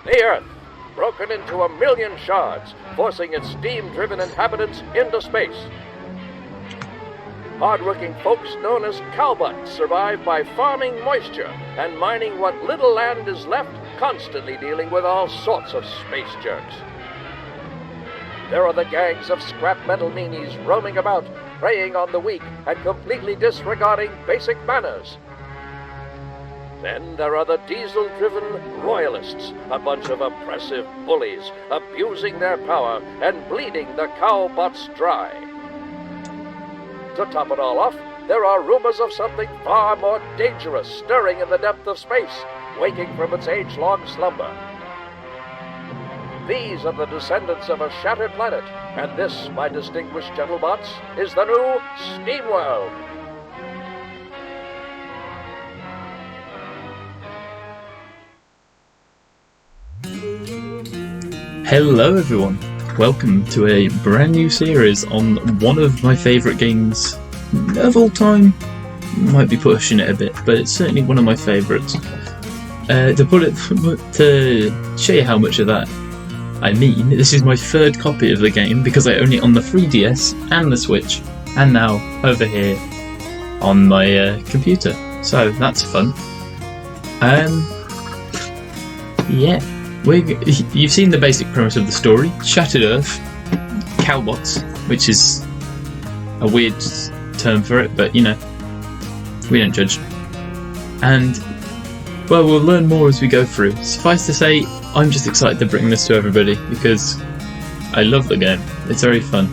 The Earth, broken into 1,000,000 shards, forcing its steam-driven inhabitants into space. Hard-working folks known as cowbutts survive by farming moisture and mining what little land is left, constantly dealing with all sorts of space jerks. There are the gangs of scrap metal meanies roaming about, preying on the weak and completely disregarding basic manners. Then there are the diesel-driven royalists, a bunch of oppressive bullies, abusing their power and bleeding the cowbutts dry. To top it all off, there are rumors of something far more dangerous stirring in the depth of space, waking from its age-long slumber. These are the descendants of a shattered planet, and this, my distinguished gentlemots, is the new Steamworld. Hello everyone, welcome to a brand new series on one of my favourite games of all time. Might be pushing it a bit, but it's certainly one of my favourites. To show you how much of that I mean, this is my third copy of the game because I own it on the 3DS and the Switch, and now over here on my computer. So that's fun. Yeah. You've seen the basic premise of the story. Shattered Earth, cowbots, which is a weird term for it, but you know, we don't judge. And, well, we'll learn more as we go through. Suffice to say, I'm just excited to bring this to everybody because I love the game. It's very fun.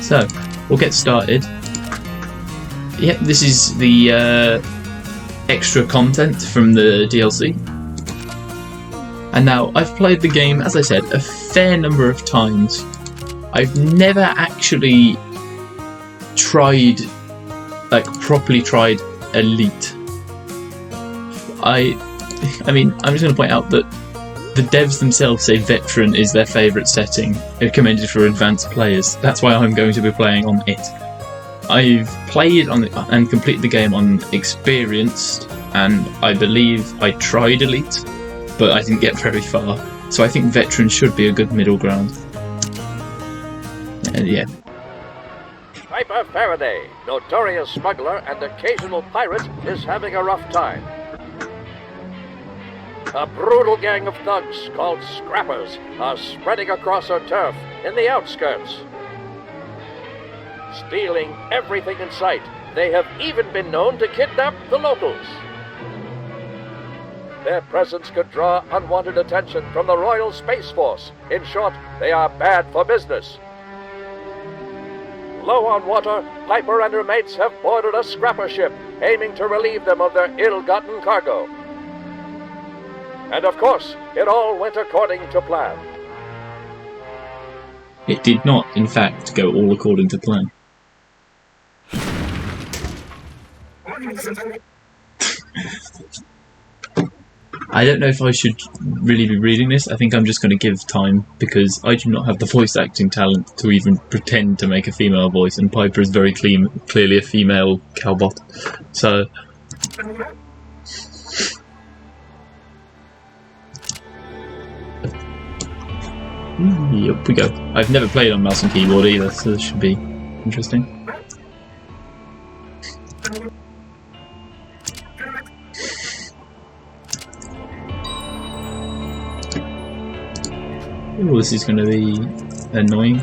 So, we'll get started. Yep, this is the extra content from the DLC. And now, I've played the game, as I said, a fair number of times. I've never actually properly tried Elite. I mean, I'm just going to point out that the devs themselves say Veteran is their favourite setting, recommended for advanced players. That's why I'm going to be playing on it. I've played on and completed the game on Experienced, and I believe I tried Elite, but I didn't get very far. So I think Veteran should be a good middle ground. Yeah. Piper Faraday, notorious smuggler and occasional pirate, is having a rough time. A brutal gang of thugs called Scrappers are spreading across her turf in the outskirts. Stealing everything in sight, they have even been known to kidnap the locals. Their presence could draw unwanted attention from the Royal Space Force. In short, they are bad for business. Low on water, Piper and her mates have boarded a scrapper ship, aiming to relieve them of their ill-gotten cargo. And of course, it all went according to plan. It did not, in fact, go all according to plan. I don't know if I should really be reading this. I think I'm just going to give time because I do not have the voice acting talent to even pretend to make a female voice, and Piper is very clearly a female cowbot. So, up we go. I've never played on mouse and keyboard either, so this should be interesting. Oh, this is going to be annoying.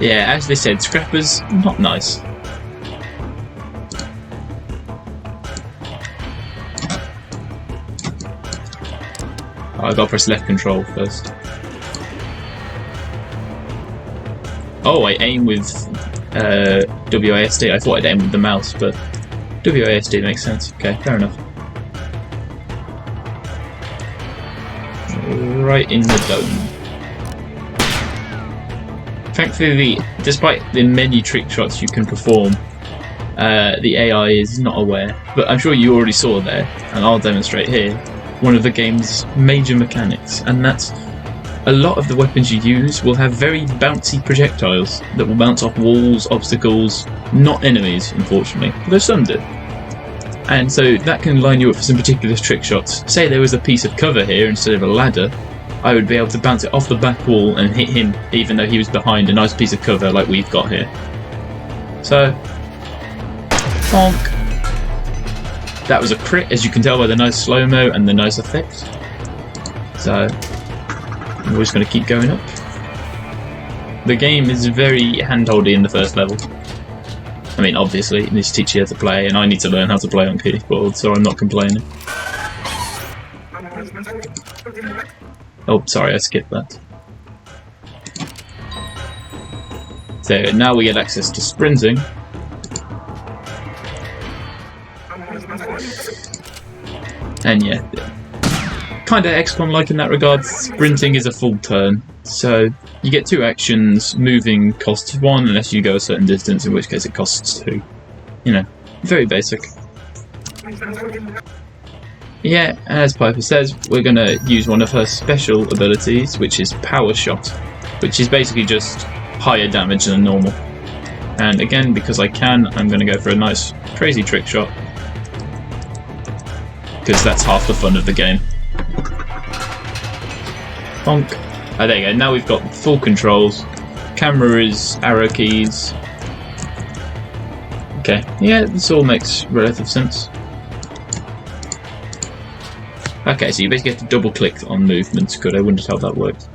Yeah, as they said, Scrappers, not nice. Oh, I gotta press left control first. Oh, I aim with WASD. I thought I'd aim with the mouse, but WASD makes sense. Okay, fair enough. Right in the dome. Thankfully, despite the many trick shots you can perform, the AI is not aware. But I'm sure you already saw there, and I'll demonstrate here, one of the game's major mechanics, and that's a lot of the weapons you use will have very bouncy projectiles that will bounce off walls, obstacles, not enemies, unfortunately, though some do. And so that can line you up for some particular trick shots. Say there was a piece of cover here instead of a ladder, I would be able to bounce it off the back wall and hit him even though he was behind a nice piece of cover like we've got here. So, bonk. That was a crit, as you can tell by the nice slow-mo and the nice effect. So, we're just going to keep going up. The game is very hand-holdy in the first level. I mean, obviously, it needs to teach you how to play, and I need to learn how to play on keyboard, so I'm not complaining. Oh, sorry, I skipped that. So now we get access to sprinting. And yeah, kind of XCOM-like in that regard. Sprinting is a full turn, so you get 2 actions. Moving costs 1 unless you go a certain distance, in which case it costs 2. You know, very basic. Yeah, as Piper says, we're going to use one of her special abilities, which is Power Shot, which is basically just higher damage than normal. And again, because I can, I'm going to go for a nice crazy trick shot, because that's half the fun of the game. Bonk. Oh, there you go. Now we've got full controls. Camera is arrow keys. Okay, yeah, this all makes relative sense. Okay, so you basically have to double click on movements. Good, I wondered how that worked.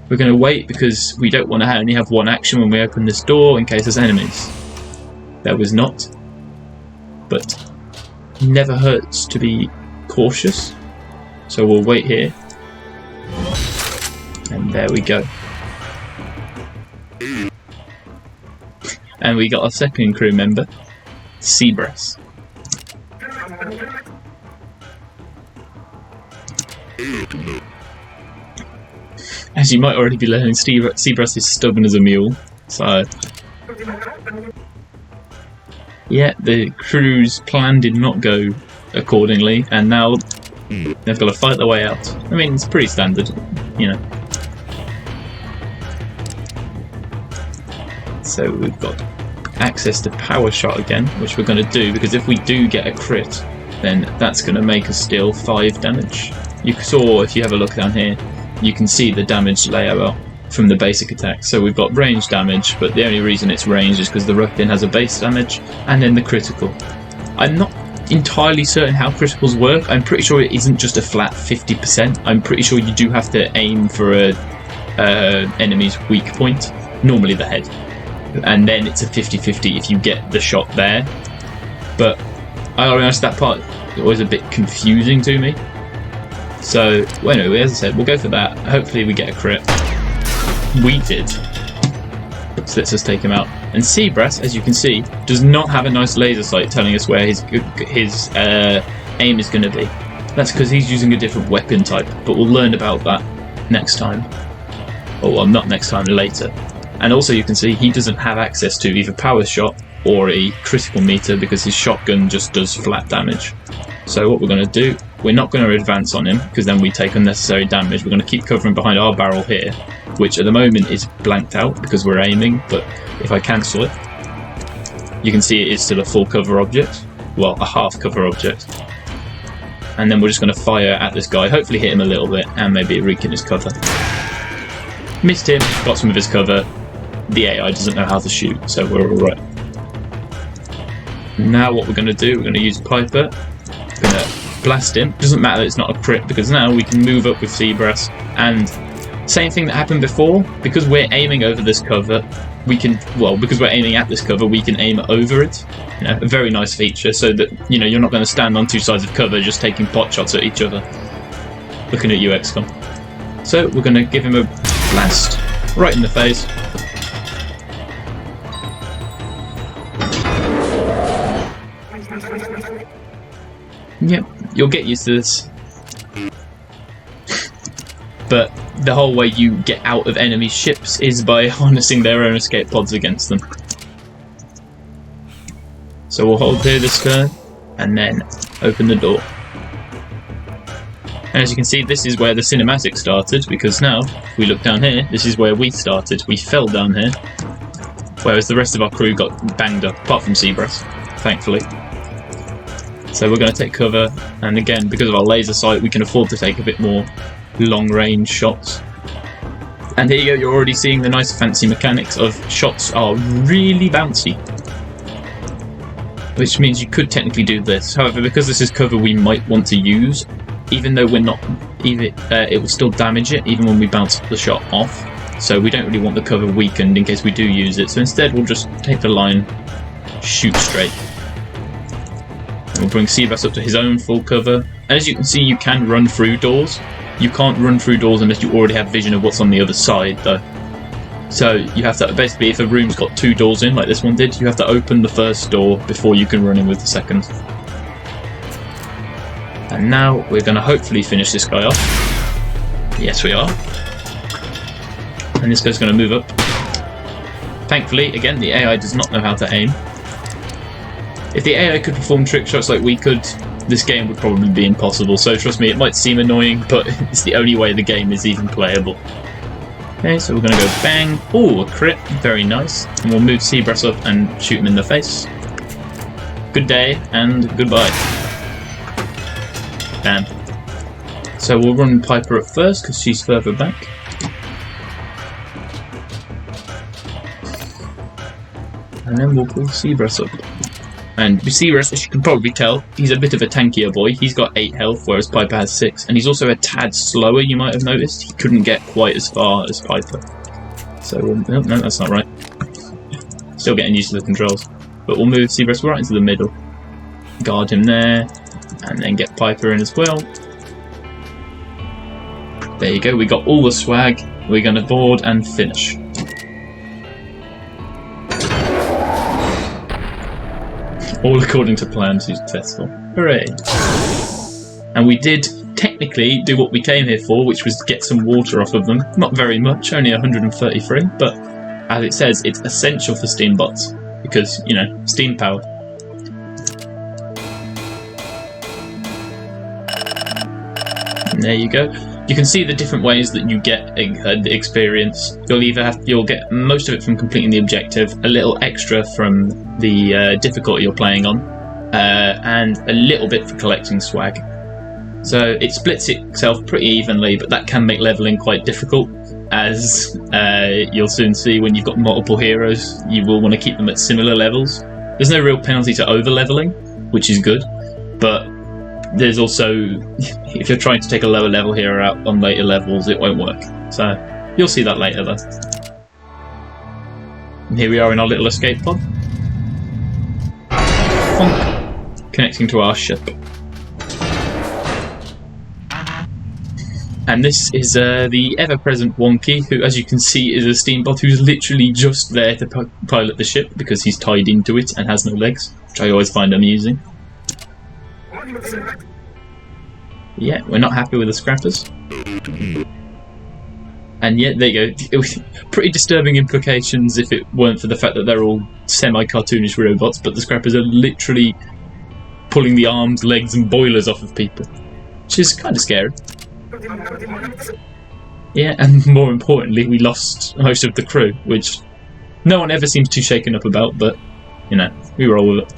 We're going to wait because we don't want to only have 1 action when we open this door in case there's enemies. There was not. But never hurts to be cautious. So we'll wait here. And there we go. And we got our second crew member, Seabrass. As you might already be learning, Seabrass is stubborn as a mule, so yeah, the crew's plan did not go accordingly, and now they've got to fight their way out. I mean, it's pretty standard, you know. So we've got access to Power Shot again, which we're going to do, because if we do get a crit, then that's going to make us deal 5 damage. You saw, if you have a look down here, you can see the damage layout from the basic attack. So we've got range damage, but the only reason it's range is because the weapon has a base damage, and then the critical. I'm not entirely certain how criticals work. I'm pretty sure it isn't just a flat 50%. I'm pretty sure you do have to aim for a enemy's weak point, normally the head, and then it's a 50-50 if you get the shot there. But I'll be honest, that part was a bit confusing to me. So, well, anyway, as I said, we'll go for that. Hopefully we get a crit. We did. So let's just take him out. And Seabrass, as you can see, does not have a nice laser sight telling us where his aim is going to be. That's because he's using a different weapon type, but we'll learn about that next time. Oh, well, not next time, later. And also you can see he doesn't have access to either Power Shot or a critical meter because his shotgun just does flat damage. So what we're going to do, we're not going to advance on him because then we take unnecessary damage. We're going to keep covering behind our barrel here, which at the moment is blanked out because we're aiming, but if I cancel it, you can see it is still a full cover object. Well, a half cover object. And then we're just going to fire at this guy, hopefully hit him a little bit, and maybe weaken his cover. Missed him, got some of his cover. The AI doesn't know how to shoot, so we're alright. Now what we're going to do, we're going to use Piper. We're going to blast him. Doesn't matter that it's not a crit, because now we can move up with Seabrass. And same thing that happened before, because we're aiming over this cover, we can, well, because we're aiming at this cover, we can aim over it. You know, a very nice feature, so that, you know, you're not going to stand on 2 sides of cover just taking pot shots at each other. Looking at you, XCOM. So we're going to give him a blast right in the face. Yep, you'll get used to this. But the whole way you get out of enemy ships is by harnessing their own escape pods against them. So we'll hold here this turn, and then open the door. And as you can see, this is where the cinematic started, because now, if we look down here, this is where we started. We fell down here, whereas the rest of our crew got banged up, apart from Seabrass, thankfully. So we're going to take cover, and again, because of our laser sight, we can afford to take a bit more long-range shots. And here you go, you're already seeing the nice fancy mechanics of shots are really bouncy. Which means you could technically do this. However, because this is cover we might want to use, even though we're not, it will still damage it even when we bounce the shot off. So we don't really want the cover weakened in case we do use it. So instead we'll just take the line, shoot straight. And we'll bring Seabass up to his own full cover. And as you can see, you can run through doors. You can't run through doors unless you already have vision of what's on the other side though. So you have to, basically if a room's got 2 doors in, like this one did, you have to open the first door before you can run in with the second. And now we're going to hopefully finish this guy off. Yes we are. And this guy's going to move up. Thankfully, again, the AI does not know how to aim. If the AI could perform trick shots like we could, this game would probably be impossible. So trust me, it might seem annoying, but it's the only way the game is even playable. Okay, so we're going to go bang. Oh, a crit. Very nice. And we'll move Seabrass up and shoot him in the face. Good day, and goodbye. Bam. So we'll run Piper up first, because she's further back. And then we'll pull Seabrass up. And Seabrass, as you can probably tell, he's a bit of a tankier boy. He's got 8 health, whereas Piper has 6. And he's also a tad slower, you might have noticed. He couldn't get quite as far as Piper. So, no, that's not right. Still getting used to the controls. But we'll move Seabrass right into the middle. Guard him there. And then get Piper in as well. There you go, we got all the swag. We're going to board and finish. All according to plan, successful. Hooray! And we did technically do what we came here for, which was get some water off of them. Not very much, only 133, but as it says, it's essential for Steam bots, because, you know, Steam power. And there you go. You can see the different ways that you get the experience. You'll get most of it from completing the objective, a little extra from the difficulty you're playing on, and a little bit for collecting swag. So it splits itself pretty evenly, but that can make leveling quite difficult, as you'll soon see when you've got multiple heroes. You will want to keep them at similar levels. There's no real penalty to over-leveling, which is good, but there's also, if you're trying to take a lower level hero out on later levels, it won't work. So, you'll see that later though. And here we are in our little escape pod. Funk. Connecting to our ship. And this is the ever-present Wonky, who, as you can see, is a steam bot who's literally just there to pilot the ship because he's tied into it and has no legs, which I always find amusing. Yeah, we're not happy with the scrappers. And yet, there you go. It was pretty disturbing implications if it weren't for the fact that they're all semi-cartoonish robots, but the scrappers are literally pulling the arms, legs and boilers off of people. Which is kind of scary. Yeah, and more importantly, we lost most of the crew, which no one ever seems too shaken up about, but, you know, we roll with it.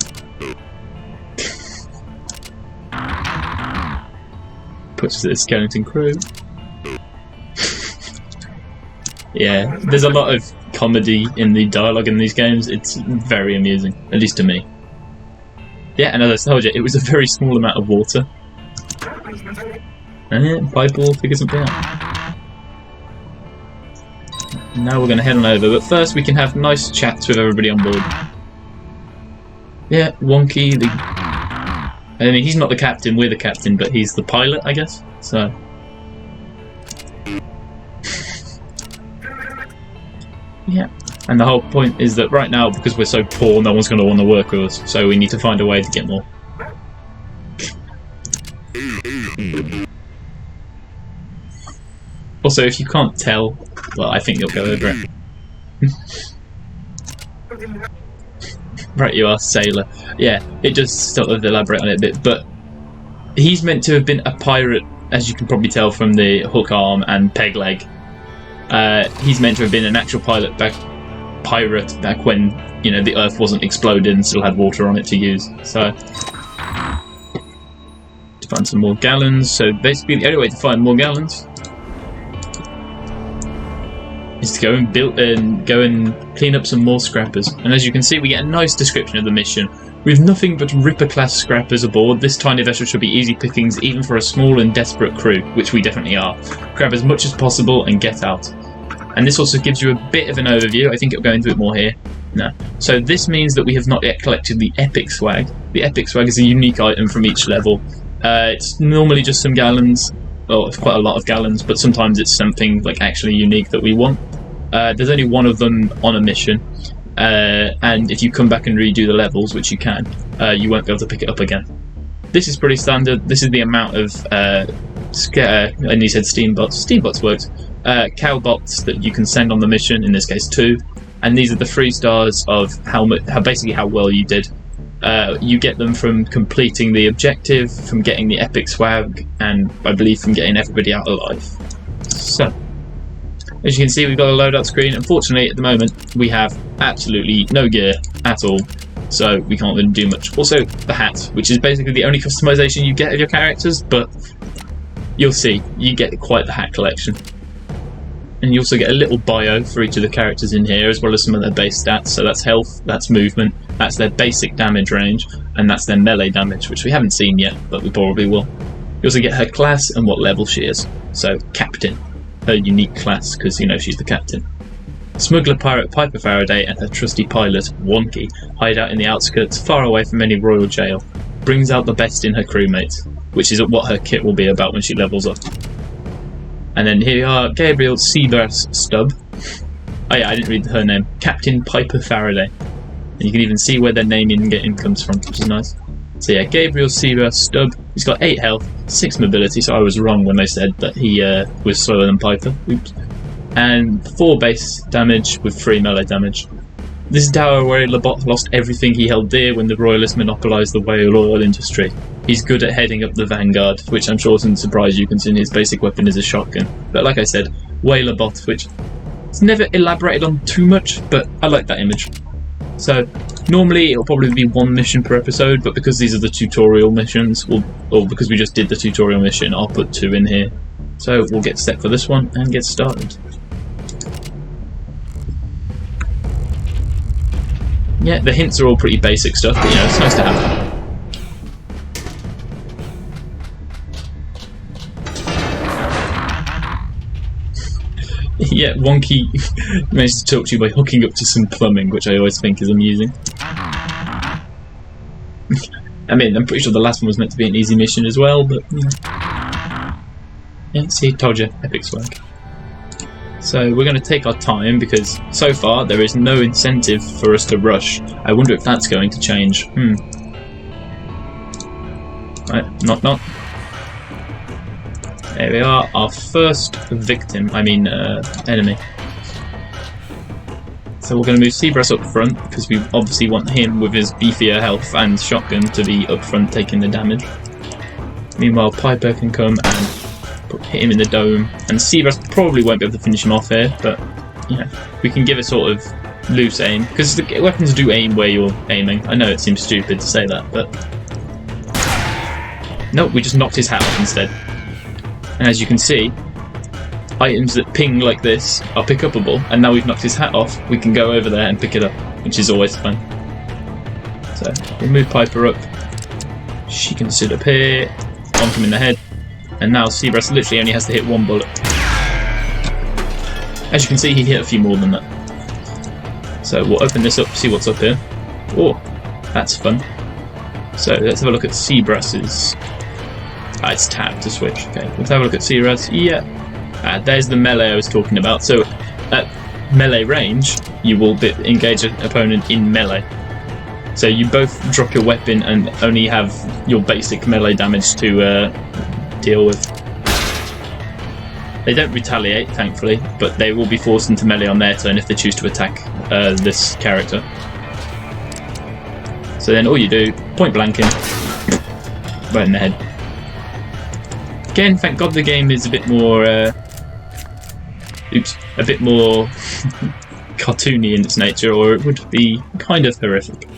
Puts the skeleton crew. Yeah, there's a lot of comedy in the dialogue in these games. It's very amusing, at least to me. Yeah, and as I told you, it was a very small amount of water. And yeah, Piper will figure something out. Now we're going to head on over, but first we can have nice chats with everybody on board. Yeah, Wonky, I mean, he's not the captain, we're the captain, but he's the pilot, I guess, so... Yeah, and the whole point is that right now, because we're so poor, no one's going to want to work with us, so we need to find a way to get more. Also, if you can't tell, well, I think you'll go over it. Right, you are, sailor. Yeah, it does sort of elaborate on it a bit, but he's meant to have been a pirate as you can probably tell from the hook arm and peg leg. He's meant to have been an actual pirate back when, you know, the Earth wasn't exploded and still had water on it to use. So, to find some more gallons. So basically, the only way to find more gallons is to go and clean up some more scrappers. And as you can see, we get a nice description of the mission. With nothing but Ripper-class scrappers aboard, this tiny vessel should be easy pickings even for a small and desperate crew, which we definitely are. Grab as much as possible and get out. And this also gives you a bit of an overview. I think it'll go into it more here. No. So this means that we have not yet collected the Epic Swag. The Epic Swag is a unique item from each level. It's normally just some gallons. Well, it's quite a lot of gallons, but sometimes it's something like actually unique that we want. There's only one of them on a mission. And if you come back and redo the levels, which you can, you won't be able to pick it up again. This is pretty standard. This is the amount of and he said Steambots works. Cowbots that you can send on the mission. In this case, 2. And these are the 3 stars of how well you did. You get them from completing the objective, from getting the epic swag, and I believe from getting everybody out alive. So, as you can see, we've got a loadout screen. Unfortunately, at the moment, we have absolutely no gear at all, so we can't really do much. Also, the hat, which is basically the only customization you get of your characters, but you'll see, you get quite the hat collection. And you also get a little bio for each of the characters in here, as well as some of their base stats. So that's health, that's movement, that's their basic damage range, and that's their melee damage, which we haven't seen yet, but we probably will. You also get her class and what level she is. So, Captain. Her unique class, because, you know, she's the captain. Smuggler pirate Piper Faraday and her trusty pilot, Wonky, hide out in the outskirts, far away from any royal jail. Brings out the best in her crewmates, which is what her kit will be about when she levels up. And then here are Gabriel Seabrass Stubb. Oh yeah, I didn't read her name. Captain Piper Faraday. And you can even see where their naming comes from, which is nice. So yeah, Gabriel Seabrass Stubb. He's got 8 health, 6 mobility, so I was wrong when they said that he was slower than Piper. Oops. And 4 base damage with 3 melee damage. This is Dower where Labot lost everything he held dear when the Royalists monopolised the whale oil industry. He's good at heading up the vanguard, which I'm sure doesn't surprise you considering his basic weapon is a shotgun. But like I said, Whaler Bot, which it's never elaborated on too much, but I like that image. So normally it'll probably be 1 mission per episode, but because these are the tutorial missions, or because we just did the tutorial mission, I'll put 2 in here. So we'll get set for this one and get started. Yeah, the hints are all pretty basic stuff, but you know, it's nice to have. Yeah, Wonky managed to talk to you by hooking up to some plumbing, which I always think is amusing. I mean, I'm pretty sure the last one was meant to be an easy mission as well, but you know. Yeah, see, told you, epic swag. So we're going to take our time because so far there is no incentive for us to rush. I wonder if that's going to change. Right, knock knock. There we are, our first victim, enemy. So we're going to move Seabrass up front, because we obviously want him with his beefier health and shotgun to be up front taking the damage. Meanwhile, Piper can come and hit him in the dome, and Seabrass probably won't be able to finish him off here, but you know, we can give a sort of loose aim, because the weapons do aim where you're aiming. I know it seems stupid to say that, but... Nope, we just knocked his hat off instead. And as you can see, items that ping like this are pick-upable, and now we've knocked his hat off, we can go over there and pick it up, which is always fun. So, we'll move Piper up. She can sit up here, bonk him in the head, and now Seabrass literally only has to hit 1 bullet. As you can see, he hit a few more than that. So we'll open this up, see what's up here. Oh, that's fun. So let's have a look at Seabrass's... it's tabbed to switch. Okay, let's have a look at Seabrass. Yeah. There's the melee I was talking about. So at melee range, you will engage an opponent in melee. So you both drop your weapon and only have your basic melee damage to deal with. They don't retaliate, thankfully, but they will be forced into melee on their turn if they choose to attack this character. So then all you do, point blank him, right in the head. Again, thank God the game is a bit more, a bit more cartoony in its nature, or it would be kind of horrific.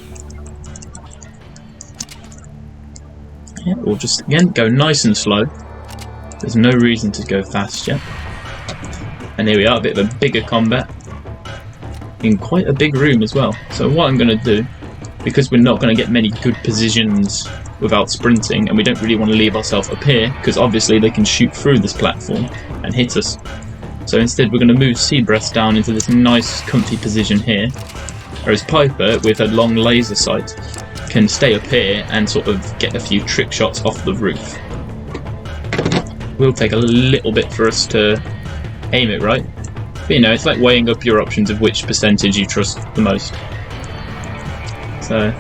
Yeah, we'll just, again, go nice and slow. There's no reason to go fast yet. And here we are, a bit of a bigger combat. In quite a big room as well. So what I'm going to do, because we're not going to get many good positions without sprinting, and we don't really want to leave ourselves up here, because obviously they can shoot through this platform and hit us. So instead we're going to move Seabreath down into this nice comfy position here, whereas Piper, with her long laser sight, can stay up here and sort of get a few trick shots off the roof. Will take a little bit for us to aim it right, but you know, it's like weighing up your options of which percentage you trust the most. So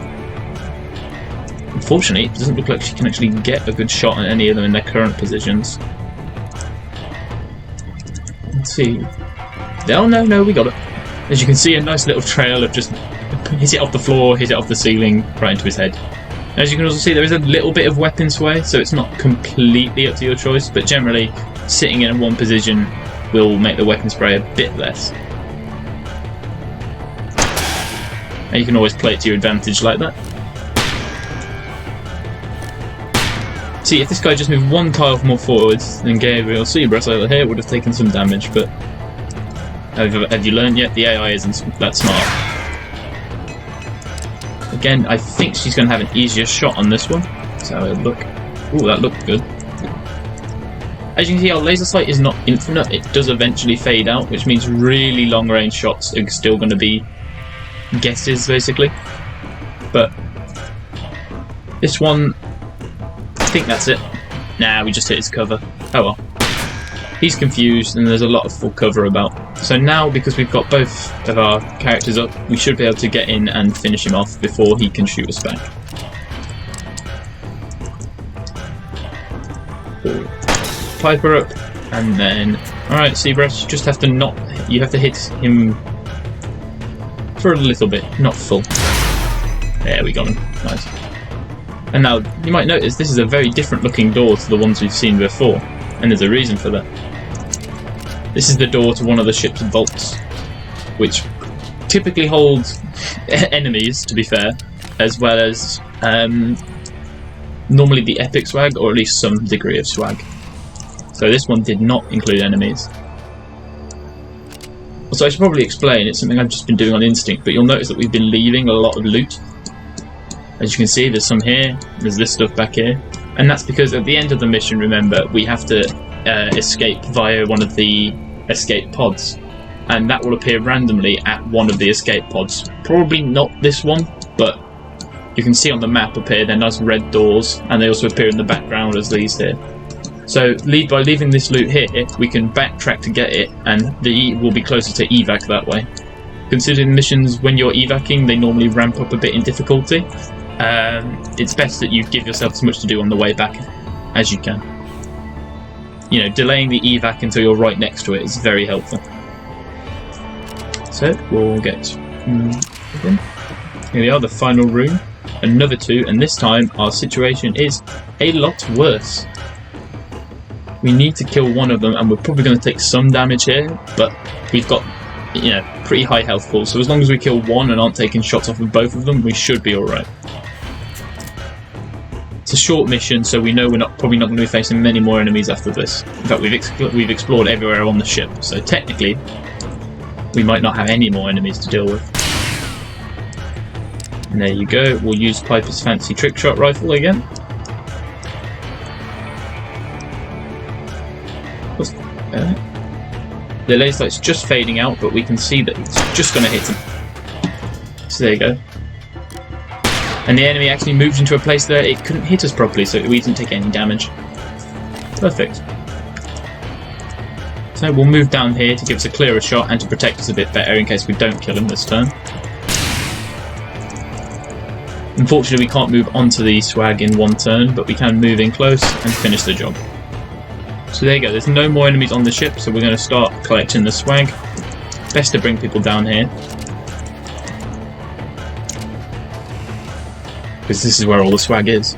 unfortunately, it doesn't look like she can actually get a good shot on any of them in their current positions. Let's see. Oh no, we got it. As you can see, a nice little trail of just hit it off the floor, hit it off the ceiling, right into his head. As you can also see, there is a little bit of weapon sway, so it's not completely up to your choice, but generally sitting in one position will make the weapon spray a bit less. And you can always play it to your advantage like that. See, if this guy just moved one tile more forwards, then Gabriel Seabreath over here would have taken some damage, but have you learned yet? The AI isn't that smart. Again, I think she's going to have an easier shot on this one. So look. Ooh, that looked good. As you can see, our laser sight is not infinite. It does eventually fade out, which means really long range shots are still going to be guesses, basically. But this one, I think that's it. Nah, we just hit his cover. Oh well. He's confused and there's a lot of full cover about. So now, because we've got both of our characters up, we should be able to get in and finish him off before he can shoot us back. Piper up, and then... Alright, Seabreath, you just have to not... You have to hit him for a little bit, not full. There, we got him. Nice. And now, you might notice this is a very different looking door to the ones we've seen before, and there's a reason for that. This is the door to one of the ship's vaults, which typically holds enemies, to be fair, as well as normally the epic swag, or at least some degree of swag. So this one did not include enemies. Also, I should probably explain, it's something I've just been doing on instinct, but you'll notice that we've been leaving a lot of loot. As you can see, there's some here, there's this stuff back here, and that's because at the end of the mission, remember, we have to escape via one of the escape pods, and that will appear randomly at one of the escape pods. Probably not this one, but you can see on the map up here, they're nice red doors, and they also appear in the background as these here. So by leaving this loot here, we can backtrack to get it, and we'll be closer to evac that way. Considering missions, when you're evacing, they normally ramp up a bit in difficulty. It's best that you give yourself as much to do on the way back as you can. You know, delaying the evac until you're right next to it is very helpful. So, we'll get... Here we are, the final room. Another 2, and this time our situation is a lot worse. We need to kill one of them, and we're probably going to take some damage here, but we've got, you know, pretty high health pool, so as long as we kill one and aren't taking shots off of both of them, we should be alright. It's a short mission, so we know we're probably not going to be facing many more enemies after this. In fact, we've explored everywhere on the ship, so technically we might not have any more enemies to deal with. And there you go, we'll use Piper's fancy trick shot rifle again. The laser light's just fading out, but we can see that it's just going to hit him. So there you go. And the enemy actually moved into a place there it couldn't hit us properly, so we didn't take any damage. Perfect. So we'll move down here to give us a clearer shot and to protect us a bit better in case we don't kill him this turn. Unfortunately, we can't move onto the swag in one turn, but we can move in close and finish the job. So there you go, there's no more enemies on the ship, so we're going to start collecting the swag. Best to bring people down here, because this is where all the swag is.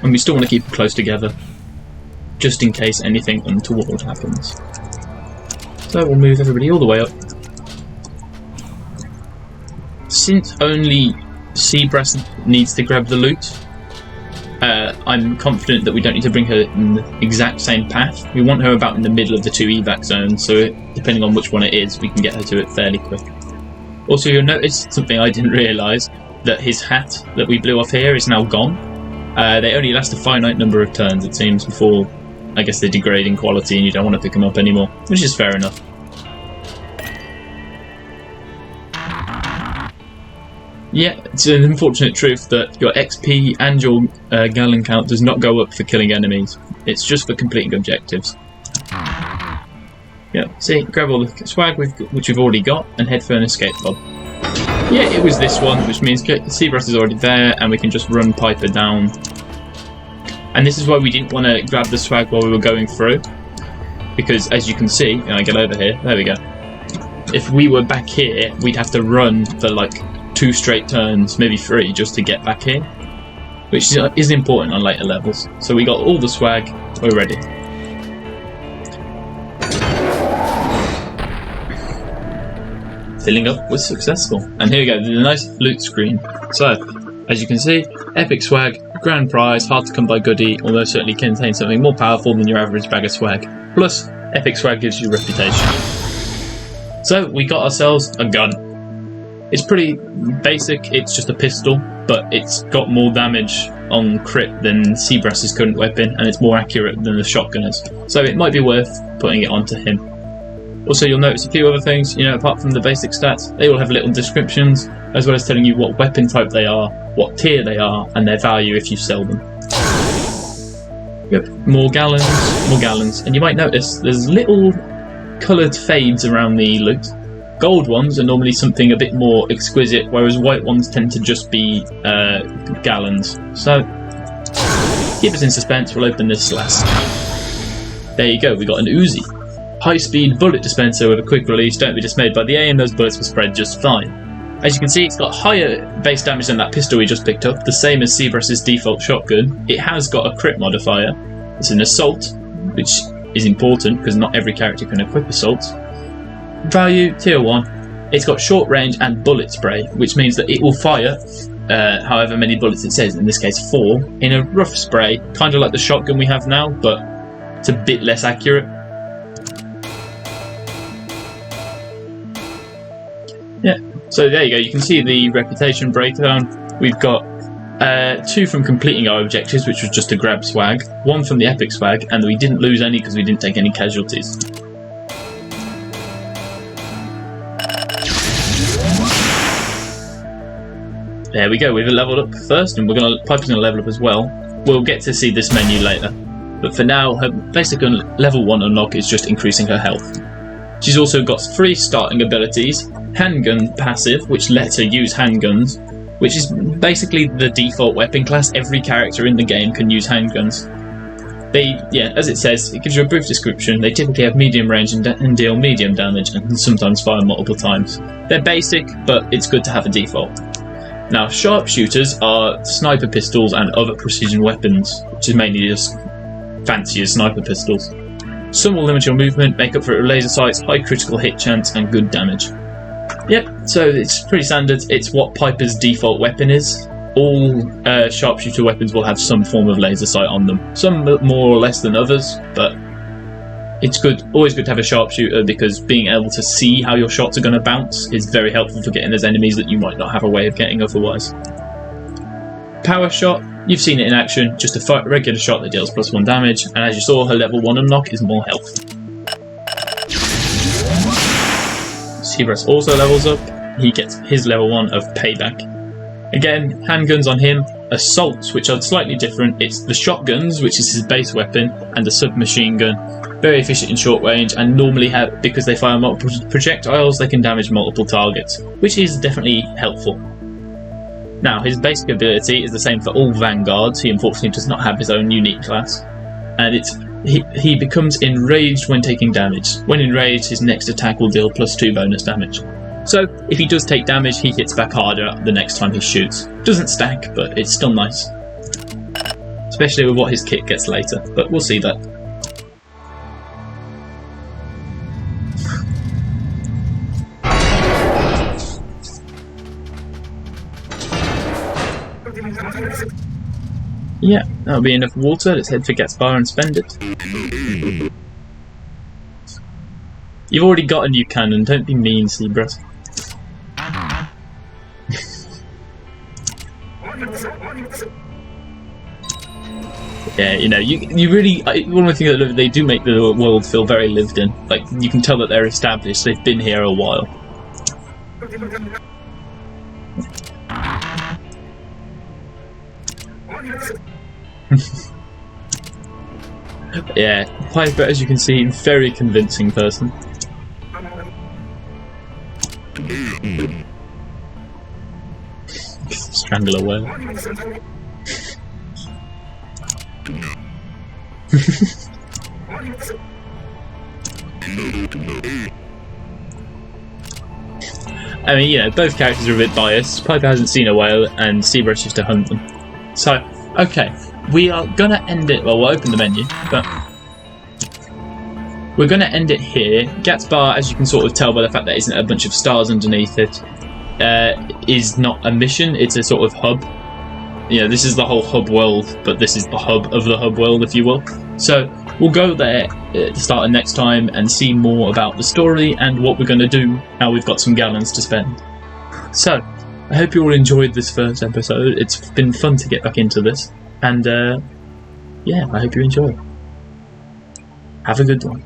and we still want to keep them close together, just in case anything untoward happens. So we'll move everybody all the way up. Since only Seabrass needs to grab the loot, I'm confident that we don't need to bring her in the exact same path. We want her about in the middle of the two evac zones, so depending on which one it is, we can get her to it fairly quick. Also, you'll notice something I didn't realise, that his hat that we blew off here is now gone. They only last a finite number of turns, it seems, before, I guess, they degrade in quality and you don't want to pick them up anymore, which is fair enough. Yeah, it's an unfortunate truth that your XP and your gallon count does not go up for killing enemies. It's just for completing objectives. Yeah, see, grab all the swag which we've already got and head for an escape pod. Yeah, it was this one, which means Seabrass is already there and we can just run Piper down. And this is why we didn't want to grab the swag while we were going through. Because as you can see, I get over here, there we go. If we were back here, we'd have to run for like 2 straight turns, maybe 3, just to get back here, which is important on later levels. So we got all the swag, we're ready. Filling up was successful, and here we go, the nice loot screen. So, as you can see, epic swag, grand prize, hard to come by goodie, almost certainly contains something more powerful than your average bag of swag. Plus, epic swag gives you reputation. So, we got ourselves a gun. It's pretty basic, it's just a pistol, but it's got more damage on crit than Seabrass's current weapon, and it's more accurate than the shotgun is. So it might be worth putting it onto him. Also, you'll notice a few other things, apart from the basic stats, they all have little descriptions, as well as telling you what weapon type they are, what tier they are, and their value if you sell them. Yep, more gallons, and you might notice there's little coloured fades around the loot. Gold ones are normally something a bit more exquisite, whereas white ones tend to just be gallons. So, keep us in suspense, we'll open this last. There you go, we got an Uzi. High-speed bullet dispenser with a quick release, don't be dismayed by the aim, those bullets will spread just fine. As you can see, it's got higher base damage than that pistol we just picked up, the same as Seabrass's default shotgun. It has got a crit modifier. It's an assault, which is important because not every character can equip assaults. Value, tier 1. It's got short range and bullet spray, which means that it will fire however many bullets it says, in this case 4, in a rough spray, kind of like the shotgun we have now, but it's a bit less accurate. Yeah, so there you go, you can see the reputation breakdown. We've got 2 from completing our objectives, which was just to grab swag, 1 from the epic swag, and we didn't lose any because we didn't take any casualties. There we go, we've leveled up first, and Piper's going to level up as well. We'll get to see this menu later, but for now, her basic level 1 unlock is just increasing her health. She's also got 3 starting abilities, handgun passive, which lets her use handguns, which is basically the default weapon class. Every character in the game can use handguns. As it says, it gives you a brief description. They typically have medium range and deal medium damage, and sometimes fire multiple times. They're basic, but it's good to have a default. Now, sharpshooters are sniper pistols and other precision weapons, which is mainly just fancier sniper pistols. Some will limit your movement, make up for it with laser sights, high critical hit chance, and good damage. Yep, so it's pretty standard. It's what Piper's default weapon is. All sharpshooter weapons will have some form of laser sight on them. Some more or less than others, but it's always good to have a sharpshooter, because being able to see how your shots are going to bounce is very helpful for getting those enemies that you might not have a way of getting otherwise. Power shot, you've seen it in action, just a regular shot that deals +1 damage, and as you saw, her level 1 unlock is more health. Seabrass also levels up, he gets his level 1 of payback. Again, handguns on him, assaults, which are slightly different. It's the shotguns, which is his base weapon, and the submachine gun. Very efficient in short range, and normally because they fire multiple projectiles, they can damage multiple targets, which is definitely helpful. Now, his basic ability is the same for all vanguards. He unfortunately does not have his own unique class, and he becomes enraged when taking damage. When enraged, his next attack will deal +2 bonus damage. So, if he does take damage, he hits back harder the next time he shoots. Doesn't stack, but it's still nice. especially with what his kit gets later, but we'll see that. Yeah, that'll be enough water. Let's head for Gaspar and spend it. You've already got a new cannon, don't be mean, Seabros. Yeah, you know, you really... one of the things that they do make the world feel very lived in. Like, you can tell that they're established, they've been here a while. Yeah, Piper, as you can see, very convincing person. Strangle a whale. I mean, you know, both characters are a bit biased. Piper hasn't seen a whale, and Seabrush used to hunt them. So, okay, we are gonna end it. Well, we'll open the menu, but we're gonna end it here. Gaspar, as you can sort of tell by the fact that there isn't a bunch of stars underneath it, is not a mission. It's a sort of hub. You know, this is the whole hub world, but this is the hub of the hub world, if you will. So we'll go there at the start of next time and see more about the story and what we're going to do now we've got some gallons to spend. So, I hope you all enjoyed this first episode. It's been fun to get back into this. And, yeah, I hope you enjoy. Have a good one.